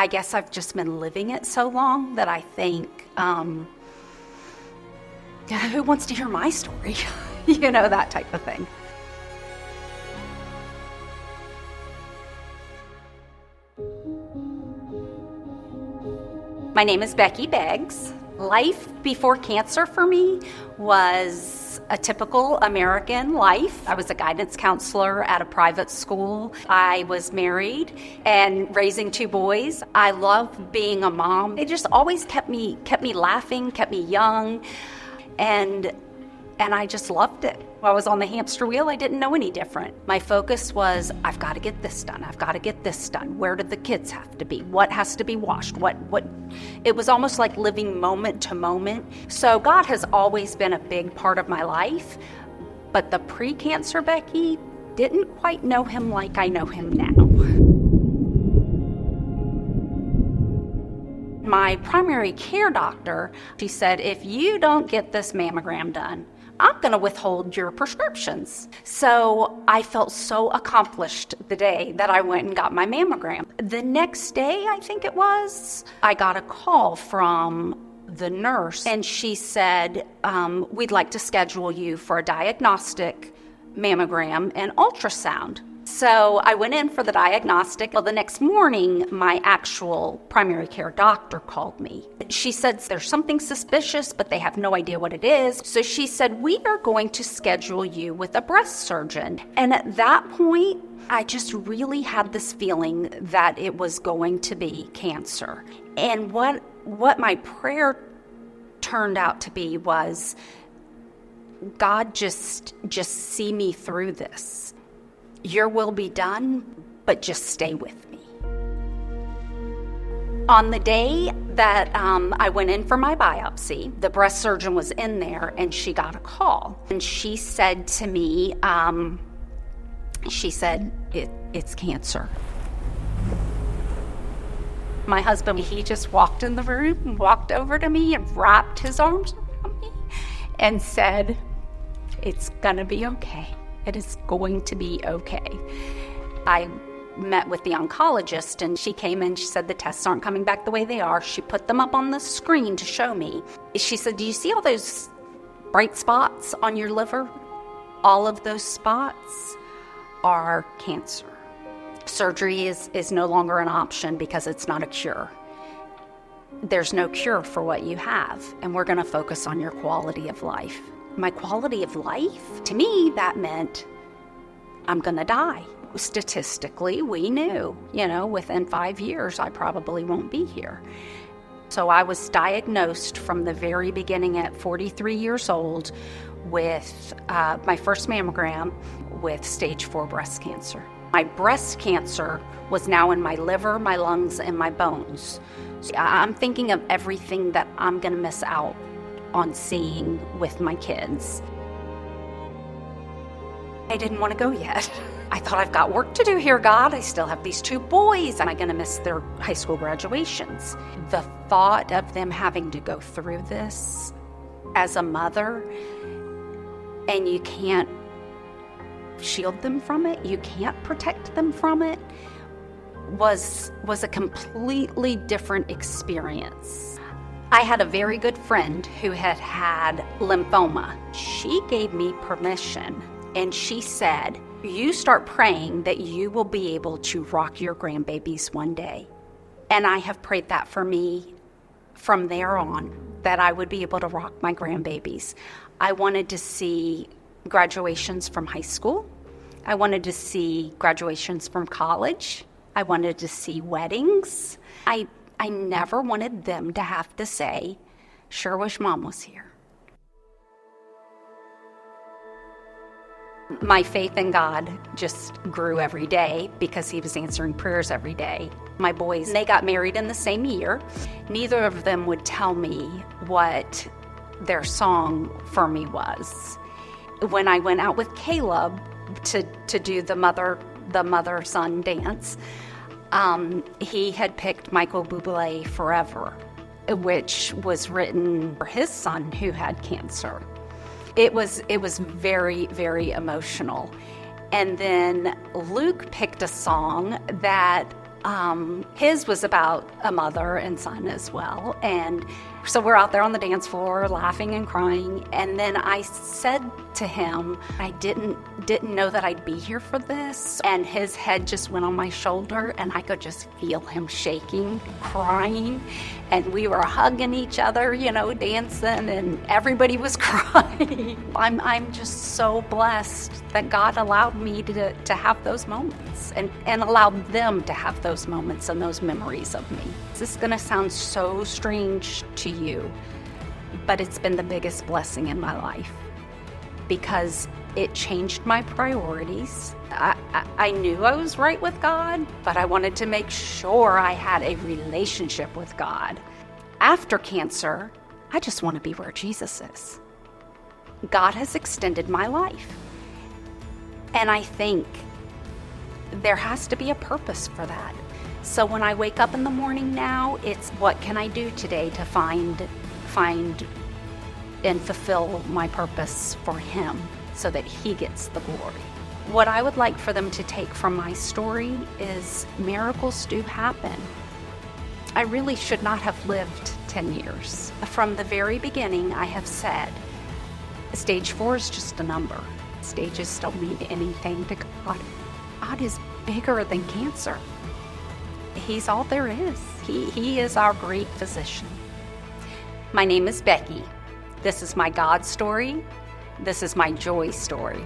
I guess I've just been living it so long that I think, who wants to hear my story? That type of thing. My name is Becky Beggs. Life before cancer for me was a typical American life. I was a guidance counselor at a private school. I was married and raising 2 boys. I loved being a mom. It just always kept me laughing, kept me young, and I just loved it. While I was on the hamster wheel, I didn't know any different. My focus was, I've got to get this done. I've got to get this done. Where do the kids have to be? What has to be washed? What? It was almost like living moment to moment. So God has always been a big part of my life, but the pre-cancer Becky didn't quite know him like I know him now. My primary care doctor, she said, if you don't get this mammogram done, I'm going to withhold your prescriptions. So I felt so accomplished the day that I went and got my mammogram. The next day, I think it was, I got a call from the nurse, and she said, we'd like to schedule you for a diagnostic mammogram and ultrasound. So I went in for the diagnostic. Well, the next morning, my actual primary care doctor called me. She said there's something suspicious, but they have no idea what it is. So she said, we are going to schedule you with a breast surgeon. And at that point, I just really had this feeling that it was going to be cancer. And what my prayer turned out to be was, God, just see me through this. Your will be done, but just stay with me. On the day that I went in for my biopsy, the breast surgeon was in there and she got a call. And she said to me, it's cancer. My husband, he just walked in the room and walked over to me and wrapped his arms around me and said, it's gonna be okay. It is going to be okay. I met with the oncologist and she came in, she said the tests aren't coming back the way they are. She put them up on the screen to show me. She said, do you see all those bright spots on your liver? All of those spots are cancer. Surgery is no longer an option because it's not a cure. There's no cure for what you have, and we're gonna focus on your quality of life. My quality of life, to me, that meant I'm gonna die. Statistically, we knew, within 5 years, I probably won't be here. So I was diagnosed from the very beginning at 43 years old with my first mammogram with stage 4 breast cancer. My breast cancer was now in my liver, my lungs, and my bones. So I'm thinking of everything that I'm gonna miss out on seeing with my kids. I didn't want to go yet. I thought, I've got work to do here, God. I still have these 2 boys. Am I going to miss their high school graduations? The thought of them having to go through this as a mother, and you can't shield them from it, you can't protect them from it, was a completely different experience. I had a very good friend who had lymphoma. She gave me permission, and she said, you start praying that you will be able to rock your grandbabies one day. And I have prayed that for me from there on, that I would be able to rock my grandbabies. I wanted to see graduations from high school. I wanted to see graduations from college. I wanted to see weddings. I never wanted them to have to say, sure wish Mom was here. My faith in God just grew every day because he was answering prayers every day. My boys, they got married in the same year. Neither of them would tell me what their song for me was. When I went out with Caleb to do the mother-son dance, he had picked Michael Bublé Forever, which was written for his son who had cancer. It was very, very emotional. And then Luke picked a song that His was about a mother and son as well. And so we're out there on the dance floor laughing and crying. And then I said to him, I didn't know that I'd be here for this. And his head just went on my shoulder and I could just feel him shaking, crying. And we were hugging each other, dancing, and everybody was crying. I'm just so blessed that God allowed me to have those moments and allowed them to have those moments and those memories of me. This is gonna sound so strange to you, but it's been the biggest blessing in my life because it changed my priorities. I knew I was right with God, but I wanted to make sure I had a relationship with God. After cancer, I just want to be where Jesus is. God has extended my life. And I think there has to be a purpose for that. So when I wake up in the morning now, it's what can I do today to find and fulfill my purpose for Him so that He gets the glory. What I would like for them to take from my story is miracles do happen. I really should not have lived 10 years. From the very beginning, I have said, stage 4 is just a number. Stages don't mean anything to God. God is bigger than cancer. He's all there is. He is our great physician. My name is Becky. This is my God story. This is my joy story.